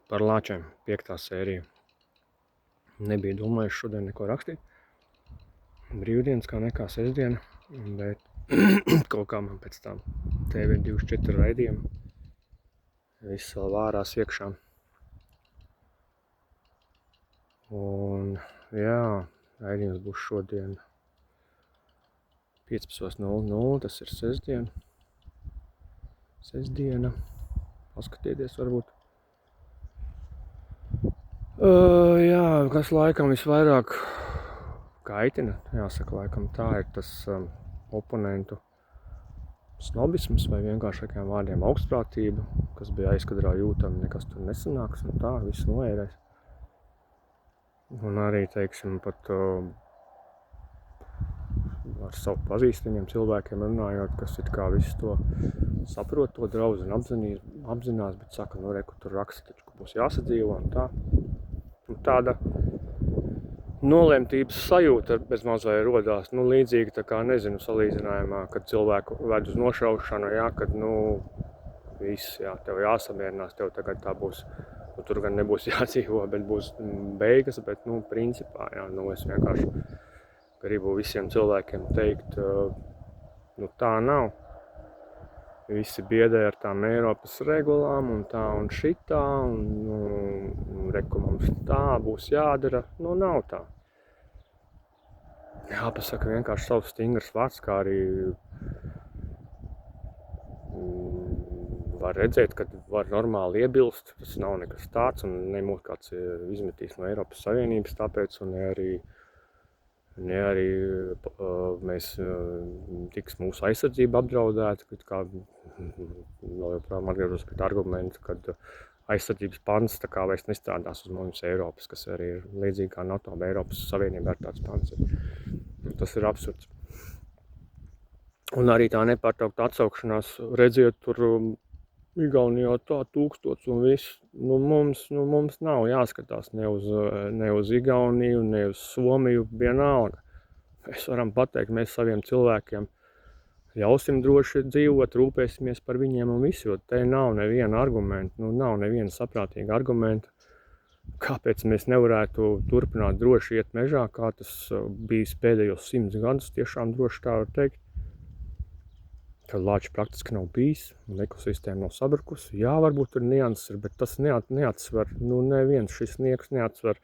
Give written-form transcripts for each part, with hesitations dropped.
Par lāčiem 5. sērija. Nebija domājis šodien neko rakstīt. Brīvdienas kā nekā sestdiena, bet kaut kā man pēc tam TV24 raidījuma viss vēl vārās iekšā. Un jā, raidījums būs šodien 15:00, tas ir sestdiena. Paskatieties varbūt. Jā, kas laikam visvairāk kaitina, jāsaka, laikam tā ir tas oponentu snobisms vai vienkāršākajiem vārdiem augstprātība, kas bija aizkadrā jūtama, nekas tur nesanāks un tā, viss noērēs. Un arī, teiksim, pat ar savu pazīstamiem cilvēkiem runājot, kas it kā visu to saprot, to draudz un apzinās, bet saka, nu reku tur raksta, taču būs jāsadzīvo un tā. Un tāda nolemtības sajūta bezmaz vai rodās, nu līdzīgi tā kā, nezinu, salīdzinājumā, kad cilvēku ved uz nošaušanu, jā, kad, viss, jā, tev jāsamierinās, tev tagad tā būs, tur gan nebūs jādzīvo, bet būs beigas, bet, principā, jā, es vienkārši gribu visiem cilvēkiem teikt, tā nav. Visi biedē ar tām Eiropas regulām un tā un šitā, un reku mums tā būs jādara, nav tā. Jāpasaka vienkārši savs stingrs vārds, kā arī var redzēt, ka var normāli iebilst, tas nav nekas tāds, un nemūt kāds izmetīs no Eiropas Savienības tāpēc, un ne arī mēs tiks mūsu aizsardzība apdraudēta, kā vēl joprojām atgriežos pie argumentu, kad aizsardzības pants tā kā vairs nestrādās uz mums Eiropas, kas arī ir līdzīgi kā NATO, Eiropas Savienība ir tāds pants. Tas ir absurds. Un arī tā nepārtraukta atsaukšanās, redziet, tur Igaunijā tā 1000 un viss. Mums nav jāskatās ne uz Igauniju, ne uz Somiju, vienalga. Mēs varam pateikt, mēs saviem cilvēkiem ļausim droši dzīvot, rūpēsimies par viņiem un visu, jo te nav neviena argumenta, nav neviena saprātīga argumenta, kāpēc mēs nevarētu turpināt droši iet mežā, kā tas bijis pēdējos 100 gadus, tiešām droši tā var teikt. Kad lāči praktiski nav bijis, un ekosistēma nav sabrukusi. Jā, varbūt tur nianses ir, bet tas neatsver, neviens šis sniegs neatsver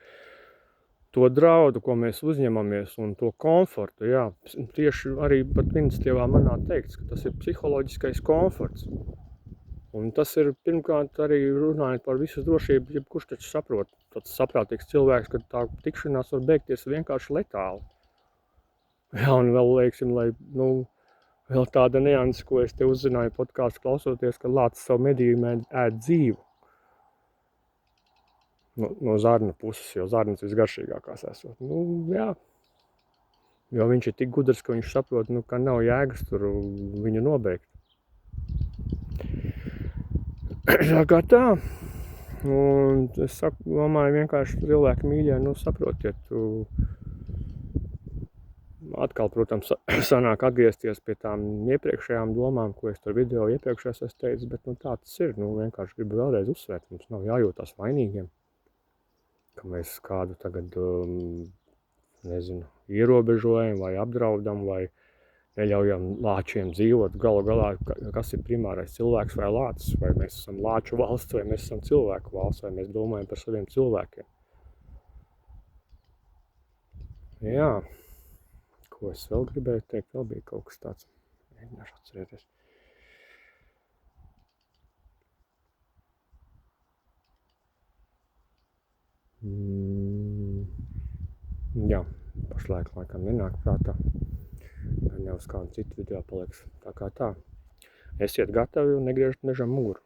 to draudu, ko mēs uzņemamies, un to komfortu, jā. Tieši arī pat ministrievā manā teikts, ka tas ir psiholoģiskais komforts. Un tas ir pirmkārt arī runājot par visu drošību, jebkurš taču saprot, tāds saprātīgs cilvēks, ka tā tikšanās var beigties vienkārši letāli. Jā, un vēl lieksim, lai, vēl tāda nianse, ko es te uzzināju podkāstu klausoties, ka lācis savu medījumā ēd dzīvu. No zarna puses, jo zarnas visgaršīgākās esot. Jā. Jo viņš ir tik gudrs, ka viņš saprot, ka nav jēgas tur viņu nobeigt. Tā kā tā. Un es domāju, vienkārši cilvēki mīļie, saprotiet, atkal, protams, sanāk atgriezties pie tām iepriekšējām domām, ko es tur video iepriekšējās es teicu, bet tā tas ir, vienkārši gribu vēlreiz uzsvērt, mums nav jājūtās vainīgiem, ka mēs kādu tagad, ierobežojam vai apdraudam vai neļaujam lāčiem dzīvot. Galu galā, kas ir primārais, cilvēks vai lācis, vai mēs esam lāču valsts, vai mēs esam cilvēku valsts, vai mēs domājam par saviem cilvēkiem. Jā. Ko es vēl gribēju teikt, vēl bija kaut kas tāds, mēģināšu atcerēties. Jā, pašlaik laikam nenāk prātā, gan jau uz kādu citu video paliks, tā kā tā. Esiet gatavi un negriežat mežam muguru.